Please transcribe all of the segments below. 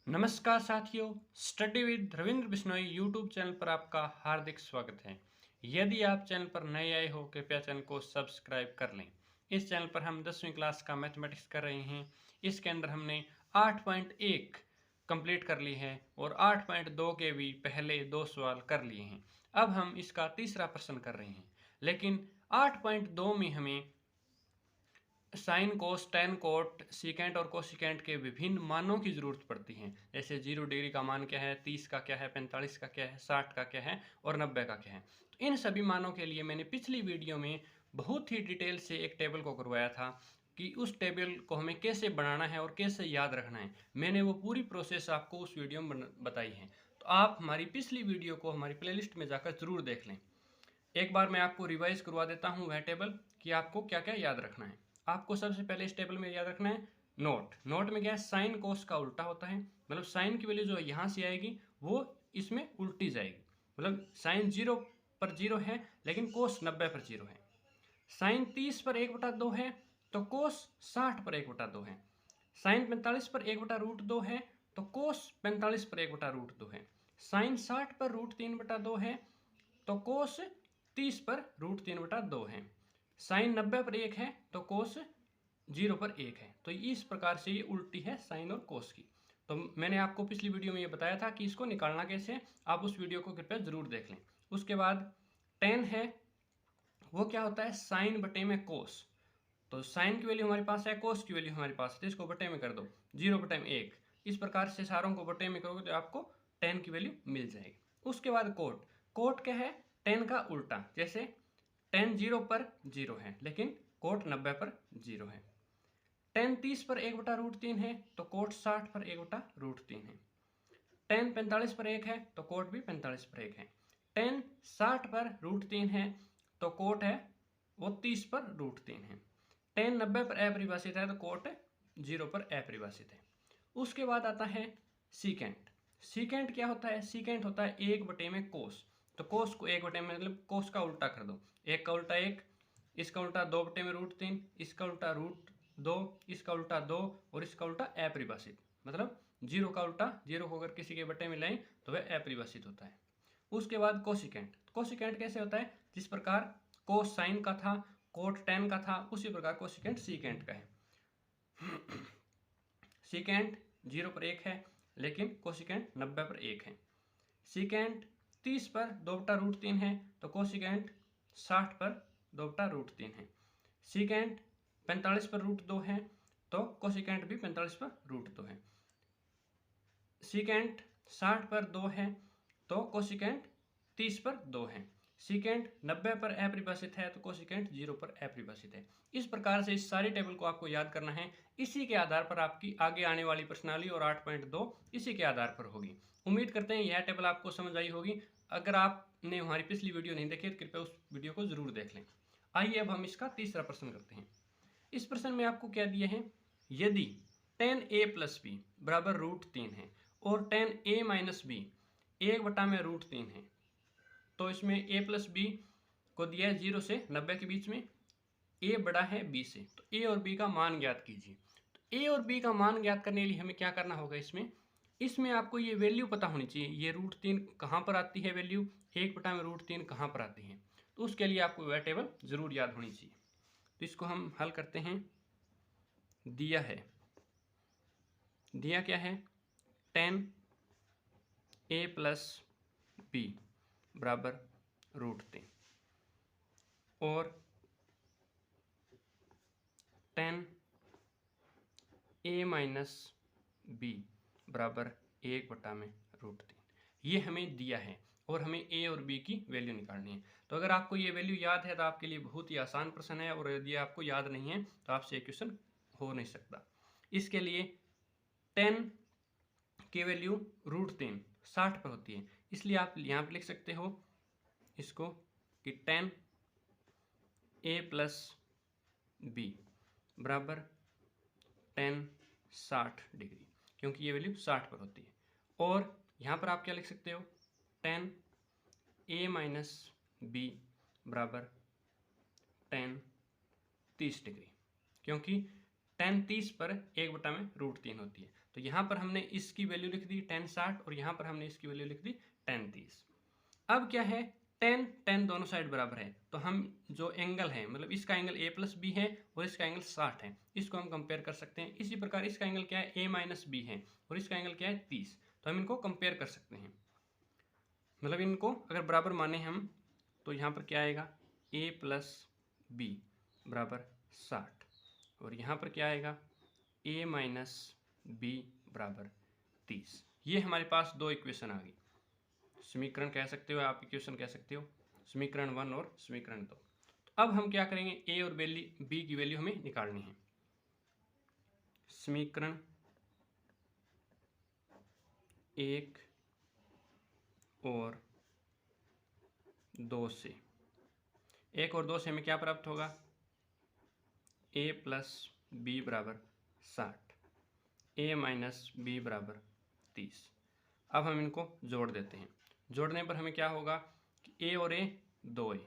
नमस्कार साथियों, study with Ravindra Bishnoi YouTube channel पर आपका हार्दिक स्वागत है। यदि आप चैनल पर नए आए हो कृपया चैनल को सब्सक्राइब कर लें। इस चैनल पर हम 10वीं क्लास का मैथमेटिक्स कर रहे हैं। इसके अंदर हमने 8.1 कंप्लीट कर ली है और 8.2 के भी पहले 2 सवाल कर लिए हैं। अब हम इसका तीसरा प्रश्न कर रहे हैं, लेकिन 8.2 में हमें sine cos ten coat secant और कोसिकेंट के विभिन्न मानों की जरूरत पड़ती है। जैसे 0 डिग्री का मान क्या है, 30 का क्या है, 45 का क्या है, 60 का क्या है और 90 का क्या है। तो इन सभी मानों के लिए मैंने पिछली वीडियो में बहुत ही डिटेल से एक टेबल को करवाया था कि उस टेबल को हमें कैसे बनाना है और कैसे याद रखना है। मैंने वो पूरी प्रोसेस आपको उस वीडियो में बताई है। तो आप हमारी पिछली वीडियो को हमारी प्लेलिस्ट में जाकर जरूर देख लें। एक बार मैं आपको रिवाइज करवा देता हूँ वह टेबल कि आपको क्या क्या याद रखना है। आपको सबसे पहले इस टेबल में याद रखना है नोट। नोट में क्या है, साइन कोस का उल्टा होता है। मतलब साइन की वैल्यू जो यहाँ से आएगी वो इसमें उल्टी जाएगी। मतलब साइन 0 पर 0 है लेकिन कोस 90 पर 0 है। साइन 30 पर 1/2 है तो कोस 60 पर 1/2 है। साइन 45 पर 1/√2 है तो कोस 45 पर 1/√2 है। साइन 60 पर √3/2 है तो कोस 30 पर √3/2 है। साइन 90 पर 1 है तो कोस 0 पर 1 है। तो इस प्रकार से ये उल्टी है साइन और कोस की। तो मैंने आपको पिछली वीडियो में ये बताया था कि इसको निकालना कैसे। आप उस वीडियो को कृपया जरूर देख लें। उसके बाद टेन है, वो क्या होता है, साइन बटे में कोस। तो साइन की वैल्यू हमारे पास है, कोस की वैल्यू हमारे पास है, तो इसको बटे में कर दो, 0 बटे में 1। इस प्रकार से सारों को बटे में करोगे तो आपको टेन की वैल्यू मिल जाएगी। उसके बाद कोट। कोट क्या है, टेन का उल्टा। जैसे टेन 0 पर 0 है लेकिन कोट 90 पर 0 है। टेन 30 पर 1/√3 है तो कोट 60 पर 1/√3 है। टेन 45 पर 1 है तो कोट भी 45 पर 1 है। टेन 60 पर √3 है तो कोट है वो 30 पर √3 है। टेन 90 पर अपरिभाषित है तो कोट 0 पर अपरिभाषित है। उसके बाद आता है सीकेंट। सीकेंट क्या होता है, सीकेंट होता है 1 बटे में कोस। तो कोस को 1 बटे में मतलब कोस का उल्टा कर दो। 1 का उल्टा 1, इसका उल्टा 2 बटे में √3, इसका उल्टा √2, इसका उल्टा 2 और इसका उल्टा अपरिभाषित। मतलब 0 का उल्टा 0 को अगर किसी के बटे में लें तो वह अपरिभाषित होता है। उसके बाद कोसिकेंट। कोसिकेंट कैसे होता है, जिस प्रकार कोस साइन का था, कोट टेन का था, उसी प्रकार कोसिकेंट सीकेंट का है। सीकेंट 0 पर 1 है लेकिन कोसिकेंट 90 पर 1 है। सीकेंट 30 पर 2/√3 है तो कोसिकेंट 60 पर 2/√3 है। सीकेंट 45 पर √2 है तो कोसिकेंट भी 45 पर √2 है। सीकेंट 60 पर 2 है तो कोसिकेंट 30 पर 2 है। सीकेंट 90 पर अपरिभाषित है तो कोसिकेंट 0 पर अपरिभाषित है। इस प्रकार से इस सारी टेबल को आपको याद करना है। इसी के आधार पर आपकी आगे आने वाली प्रश्नावली और 8.2 इसी के आधार पर होगी। उम्मीद करते हैं यह टेबल आपको समझ आई होगी। अगर आपने हमारी पिछली वीडियो नहीं देखी तो कृपया उस वीडियो को जरूर देख लें। आइए अब हम इसका तीसरा प्रश्न करते हैं। इस प्रश्न में आपको क्या दिया है, यदि टेन ए प्लस बी बराबर √3 है और टेन ए माइनस बी 1 में √3 है, तो इसमें ए प्लस बी को दिया है 0 से 90 के बीच में। ए बड़ा है बी से, तो ए और बी का मान ज्ञात कीजिए। तो ए और बी का मान ज्ञात करने के लिए हमें क्या करना होगा, इसमें इसमें आपको ये वैल्यू पता होनी चाहिए। ये √3 कहाँ पर आती है वैल्यू, 1 में √3 कहाँ पर आती है, तो उसके लिए आपको वह टेबल जरूर याद होनी चाहिए। तो इसको हम हल करते हैं। दिया है, दिया क्या है, टेन ए प्लस बी बराबर √3 और टेन ए माइनस बी बराबर 1/√3। ये हमें दिया है और हमें ए और बी की वैल्यू निकालनी है। तो अगर आपको ये वैल्यू याद है तो आपके लिए बहुत ही आसान प्रश्न है, और यदि आपको याद नहीं है तो आपसे ये क्वेश्चन हो नहीं सकता। इसके लिए टेन की वैल्यू √3 60 पर होती है, इसलिए आप यहाँ पर लिख सकते हो इसको कि टेन ए प्लस बी बराबर टेन 60 डिग्री, क्योंकि ये वैल्यू 60 पर होती है। और यहाँ पर आप क्या लिख सकते हो, टेन ए माइनस बी बराबर टेन 30 डिग्री, क्योंकि टेन 30 पर 1 में √3 होती है। तो यहाँ पर हमने इसकी वैल्यू लिख दी tan 60 और यहाँ पर हमने इसकी वैल्यू लिख दी tan 30। अब क्या है, tan दोनों साइड बराबर है, तो हम जो एंगल है, मतलब इसका एंगल a+b है और इसका एंगल 60 है, इसको हम कंपेयर कर सकते हैं। इसी प्रकार इसका एंगल क्या है, a-b है और इसका एंगल क्या है 30, तो हम इनको कंपेयर कर सकते हैं। मतलब इनको अगर बराबर माने हम, तो यहाँ पर क्या आएगा, a+b बराबर 60 और यहाँ पर क्या आएगा, a-b बराबर 30। ये हमारे पास दो इक्वेशन आ गई, समीकरण कह सकते हो, आप इक्वेशन कह सकते हो, समीकरण 1 और समीकरण 2। तो अब हम क्या करेंगे, a और b की वैल्यू हमें निकालनी है। समीकरण 1 और 2 से, 1 और 2 से हमें क्या प्राप्त होगा, a+b बराबर 60, a-b बराबर 30। अब हम इनको जोड़ देते हैं। जोड़ने पर हमें क्या होगा कि a और a 2a,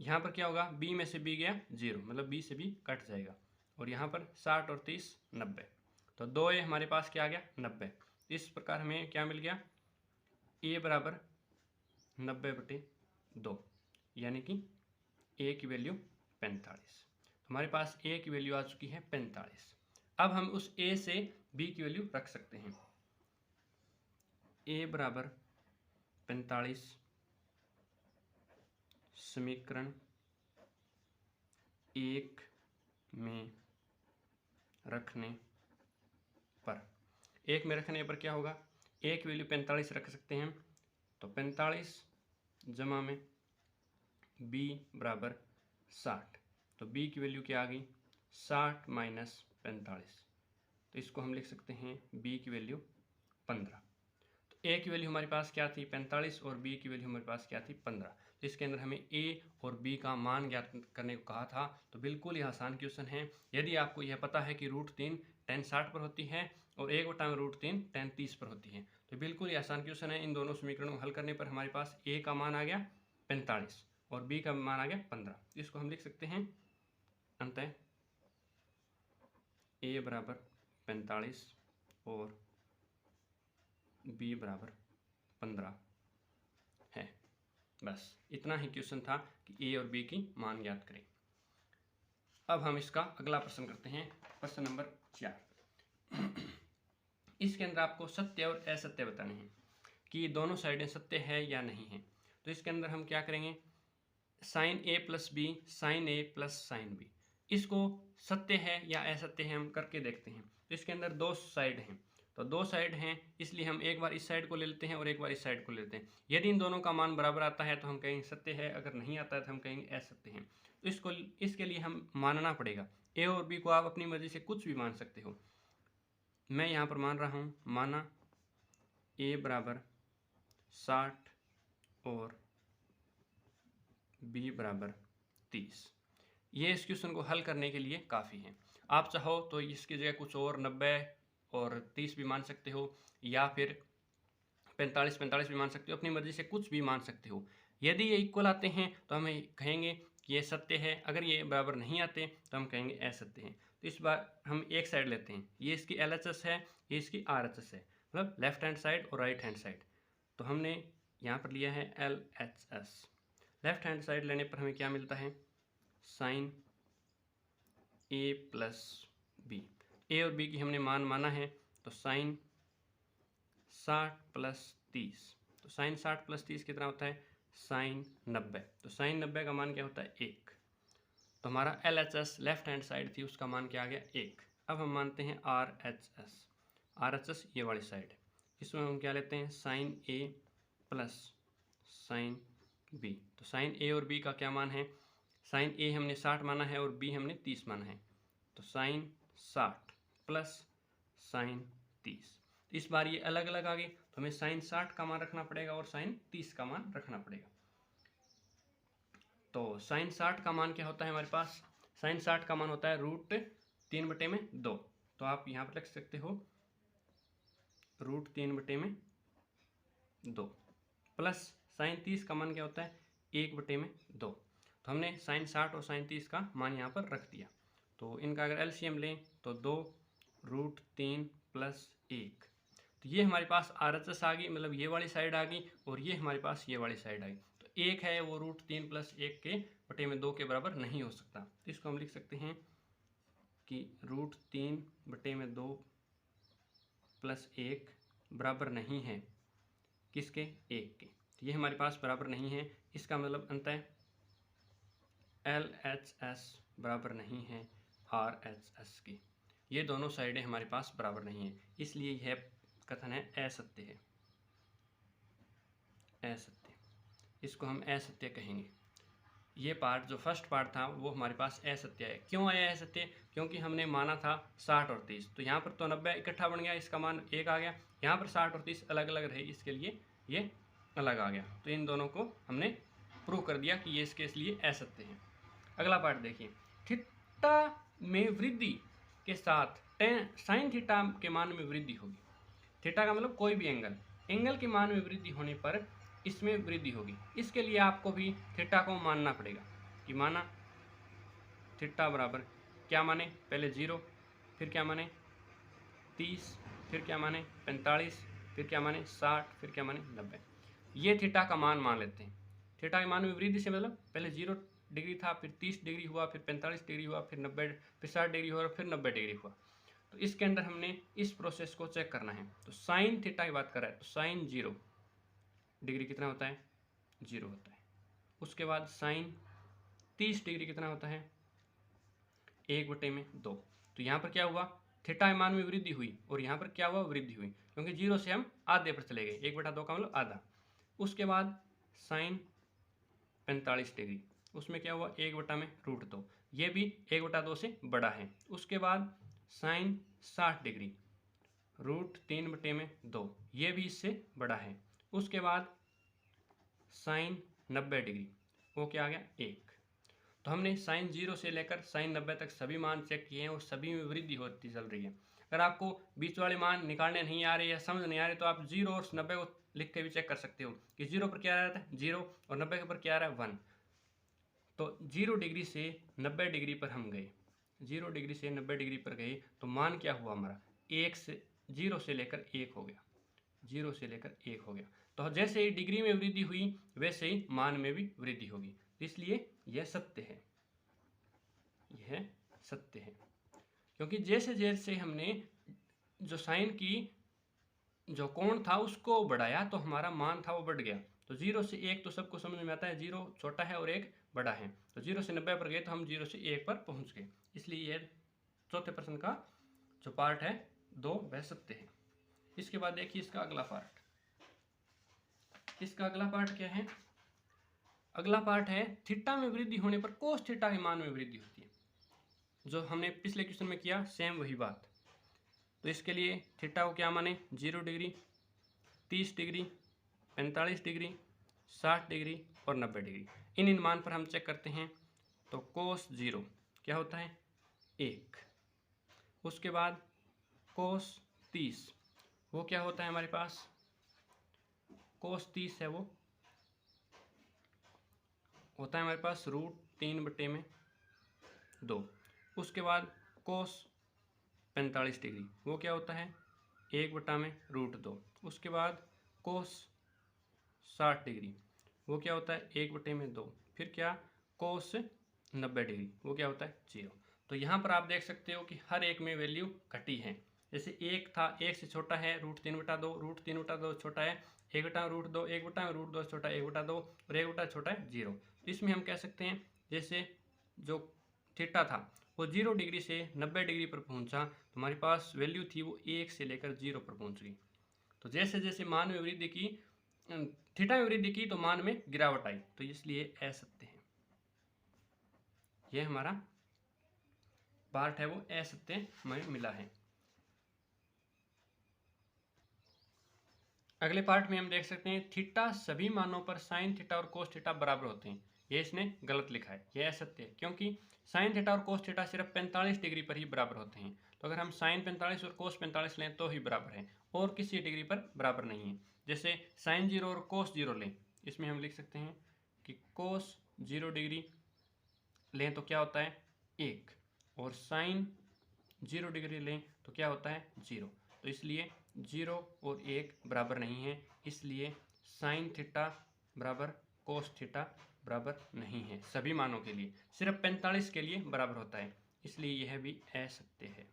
यहाँ पर क्या होगा, b में से b गया 0, मतलब b से b कट जाएगा, और यहाँ पर 60 और 30 90, तो 2a हमारे पास क्या आ गया, 90। इस प्रकार हमें क्या मिल गया, a बराबर 90/2, यानी कि a की वैल्यू 45। हमारे पास a की वैल्यू आ चुकी है 45। अब हम उस a से b की वैल्यू रख सकते हैं। a बराबर 45 समीकरण 1 में रखने पर, 1 में रखने पर क्या होगा, a की वैल्यू 45 रख सकते हैं, तो 45 जमा में b बराबर 60, तो b की वैल्यू क्या आ गई, 60 माइनस 45, तो इसको हम लिख सकते हैं b की वैल्यू 15। तो a की वैल्यू हमारे पास क्या थी, 45, और b की वैल्यू हमारे पास क्या थी, 15। तो इसके अंदर हमें a और b का मान ज्ञात करने को कहा था, तो बिल्कुल ही आसान क्वेश्चन है। यदि आपको यह पता है कि √3 tan 60 पर होती है और 1/√3 tan 30 पर होती है, तो बिल्कुल ही आसान क्वेश्चन है। इन दोनों समीकरणों को हल करने पर हमारे पास a का मान आ गया 45 और b का मान आ गया 15। इसको हम लिख सकते हैं अंततः a बराबर 45 और b बराबर 15 है। बस इतना ही क्वेश्चन था कि a और b की मान ज्ञात करें। अब हम इसका अगला प्रश्न करते हैं, प्रश्न नंबर 4। इसके अंदर आपको सत्य और असत्य बताने हैं कि ये दोनों साइडें सत्य है या नहीं है। तो इसके अंदर हम क्या करेंगे, sin a + b sin a + sin b, इसको सत्य है या असत्य है हम करके देखते हैं। तो इसके अंदर दो साइड हैं, तो दो साइड हैं, इसलिए हम एक बार इस साइड को ले लेते हैं और एक बार इस साइड को ले लेते हैं। यदि इन दोनों का मान बराबर आता है तो हम कहेंगे सत्य है, अगर नहीं आता है तो हम कहेंगे असत्य है। तो इसके लिए हम मानना पड़ेगा, a और b को आप अपनी मर्जी से कुछ भी मान सकते हो। मैं यहाँ पर मान रहा हूँ, माना a बराबर 60 और b बराबर 30। ये इस क्वेश्चन को हल करने के लिए काफ़ी है। आप चाहो तो इसकी जगह कुछ और 90 और 30 भी मान सकते हो, या फिर 45 भी मान सकते हो, अपनी मर्जी से कुछ भी मान सकते हो। यदि ये इक्वल आते हैं तो हम कहेंगे कि ये सत्य है, अगर ये बराबर नहीं आते तो हम कहेंगे असत्य है। तो इस बार हम एक साइड लेते हैं, ये इसकी LHS है, ये इसकी RHS है, मतलब लेफ्ट हैंड साइड और राइट हैंड साइड। तो हमने यहाँ पर लिया है LHS। लेफ्ट हैंड साइड लेने पर हमें क्या मिलता है, sin a + b। a और b की हमने मान माना है, तो sin 60 + 30, तो sin 60 + 30 कितना होता है, sin 90। तो sin 90 का मान क्या होता है, 1। तो हमारा LHS लेफ्ट हैंड साइड थी, उसका मान क्या आ गया, 1। अब हम मानते हैं RHS। RHS ये वाली साइड, इसमें हम क्या लेते हैं, sin a + sin b। तो sin a और b का क्या मान है, sin a हमने 60 माना है और b हमने 30 माना है, तो sin 60 + sin 30। इस बार ये अलग अलग आ गई, तो हमें sin 60 का मान रखना पड़ेगा और sin 30 का मान रखना पड़ेगा। तो sin 60 का मान क्या होता है हमारे पास, sin 60 का मान होता है √3/2। तो आप यहाँ पर लिख सकते हो √3/2 प्लस sin 30 का मान क्या होता है, 1/2। तो हमने sin 60 और sin 30 का मान यहाँ पर रख दिया। तो इनका अगर LCM लें तो 2 √3 + 1। तो ये हमारे पास RHS आ गई, मतलब ये वाली साइड आ गई, और ये हमारे पास ये वाली साइड आ गई। तो 1 है वो √3 + 1 के बटे में 2 के बराबर नहीं हो सकता। तो इसको हम लिख सकते हैं कि √3 बटे में 2 + 1 बराबर नहीं है किसके? 1 के। तो ये हमारे पास बराबर नहीं है, इसका मतलब अंततः LHS बराबर नहीं है RHS के। ये दोनों साइडें हमारे पास बराबर नहीं है, इसलिए यह कथन है असत्य है। असत्य, इसको हम असत्य कहेंगे। ये पार्ट जो फर्स्ट पार्ट था वो हमारे पास असत्य है। क्यों आया असत्य? क्योंकि हमने माना था 60 और 30, तो यहाँ पर तो 90 इकट्ठा बन गया, इसका मान 1 आ गया। यहाँ पर 60 और 30 अलग अलग रहे, इसके लिए ये अलग आ गया। तो इन दोनों को हमने प्रूव कर दिया कि ये इसके लिए असत्य है। अगला पार्ट देखिए, थीटा में वृद्धि के साथ साइन थीटा के मान में वृद्धि होगी। थीटा का मतलब कोई भी एंगल के मान में वृद्धि होने पर इसमें वृद्धि होगी। इसके लिए आपको भी थीटा को मानना पड़ेगा कि माना थीटा बराबर क्या माने, पहले 0, फिर क्या माने 30, फिर क्या माने 45, फिर क्या माने 60, फिर क्या माने 90। ये थीटा का मान लेते हैं। थीटा के मान में वृद्धि से मतलब पहले 0 डिग्री था, फिर 30 डिग्री हुआ, फिर 45 डिग्री हुआ, फिर 90, फिर 60 डिग्री हुआ, फिर 90 डिग्री हुआ। तो इसके अंदर हमने इस प्रोसेस को चेक करना है। तो साइन थीटा की बात कर रहा है, तो साइन 0 डिग्री कितना होता है? 0 होता है। उसके बाद साइन 30 डिग्री कितना होता है? 1/2। तो यहाँ पर क्या हुआ? थीटा मान में वृद्धि हुई, और यहाँ पर क्या हुआ? वृद्धि हुई, क्योंकि 0 से हम आधे पर चले गए। 1/2 का मतलब आधा। उसके बाद साइन 45 डिग्री, उसमें क्या हुआ? 1/√2, ये भी 1/2 से बड़ा है। उसके बाद साइन 60 डिग्री, √3/2, ये भी इससे बड़ा है। उसके बाद साइन 90 डिग्री, वो क्या आ गया? 1। तो हमने साइन 0 से लेकर साइन 90 तक सभी मान चेक किए हैं, और सभी में वृद्धि होती चल रही है। अगर आपको बीच वाले मान निकालने नहीं आ रहे या समझ नहीं आ रहे, तो आप 0 और 90 को लिख के भी चेक कर सकते हो कि 0 पर क्या आ रहा है? 0, और 90 के पर क्या आ रहा है? 1। तो 0 डिग्री से 90 डिग्री पर हम गए, 0 डिग्री से 90 डिग्री पर गए, तो मान क्या हुआ हमारा? 0 से लेकर 1 हो गया, 0 से लेकर 1 हो गया। तो जैसे ही डिग्री में वृद्धि हुई, वैसे ही मान में भी वृद्धि होगी। इसलिए यह सत्य है, यह सत्य है। क्योंकि जैसे जैसे हमने जो साइन की जो कोण था उसको बढ़ाया, तो हमारा मान था वो बढ़ गया। तो 0 से 1 तो सबको समझ में आता है, 0 छोटा है और 1 बड़ा है। तो 0 से 90 पर गए, तो हम 0 से 1 पर पहुंच गए। इसलिए यह चौथे प्रश्न का जो पार्ट है 2 वह सत्य है। इसके बाद देखिए इसका अगला पार्ट। इसका अगला पार्ट क्या है? अगला पार्ट है थीटा में वृद्धि होने पर कोस थीटा के मान में वृद्धि होती है। जो हमने पिछले क्वेश्चन में किया, सेम वही बात। तो इसके लिए थीटा को क्या माने? 0 डिग्री, 30 डिग्री, 45 डिग्री, 60 डिग्री और 90 डिग्री। इन मान पर हम चेक करते हैं। तो कोस 0 क्या होता है? 1। उसके बाद कोस 30, वो क्या होता है हमारे पास? कोस 30 है, वो होता है हमारे पास √3/2। उसके बाद कोस 45 डिग्री, वो क्या होता है? 1/√2। उसके बाद कोस 60 डिग्री, वो क्या होता है? 1/2। फिर क्या? कोस 90 डिग्री, वो क्या होता है? 0। तो यहाँ पर आप देख सकते हो कि हर एक में वैल्यू घटी है। जैसे 1 था, 1 से छोटा है √3/2, √3/2 छोटा है 1/√2, 1/√2 छोटा है 1/2, और 1 छोटा है 0। तो इसमें हम कह सकते हैं जैसे जो थीटा था वो 0 डिग्री से 90 डिग्री पर पहुंचा, तो हमारे पास वैल्यू थी वो 1 से लेकर 0 पर पहुंच गई। तो जैसे जैसे मान में वृद्धि की, थीटा में वृद्धि की, तो मान में गिरावट आई। तो इसलिए असत्य है, यह हमारा पार्ट है वो असत्य हमें मिला है। अगले पार्ट में हम देख सकते हैं थीटा सभी मानों पर साइन थीटा और कोस थीटा बराबर होते हैं। ये इसने गलत लिखा है, यह असत्य है, क्योंकि साइन थीटा और कोस थीटा सिर्फ 45 डिग्री पर ही बराबर होते हैं। तो अगर हम साइन 45 और कोस 45 लें तो ही बराबर है, और किसी डिग्री पर बराबर नहीं है। जैसे साइन 0 और कोस 0 लें, इसमें हम लिख सकते हैं कि कोस 0 डिग्री लें तो क्या होता है? 1, और साइन 0 डिग्री लें तो क्या होता है 0। तो इसलिए 0 और 1 बराबर नहीं है, इसलिए साइन थीटा बराबर कोस थीटा बराबर नहीं है सभी मानों के लिए, सिर्फ 45 के लिए बराबर होता है, इसलिए यह भी असत्य है।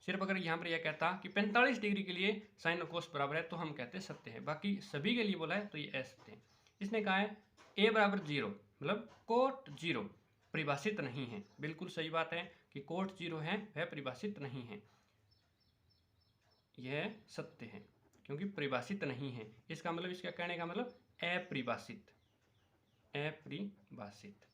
सिर्फ अगर यहाँ पर यह कहता कि 45 डिग्री के लिए साइन और कोस बराबर है तो हम कहते सत्य है, बाकी सभी के लिए बोला है तो ये असत्य है। इसने कहा है a बराबर 0 मतलब कोट 0 परिभाषित नहीं है। बिल्कुल सही बात है कि कोट 0 है वह परिभाषित नहीं है, यह सत्य है क्योंकि परिभाषित नहीं है। इसका मतलब, इसका कहने का मतलब अपरिभाषित, अपरिभाषित,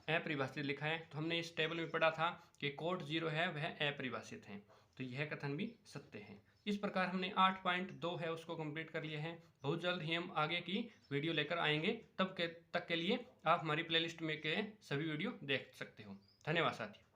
अपरिभाषित लिखा है। तो हमने इस टेबल में पढ़ा था कि कोट 0 है वह अपरिभाषित है, तो यह कथन भी सत्य है। इस प्रकार हमने 8.2 है उसको कंप्लीट कर लिया है। बहुत जल्द ही हम आगे की वीडियो लेकर आएंगे, तक के लिए आप हमारी प्लेलिस्ट में के सभी वीडियो देख सकते हो। धन्यवाद साथियों।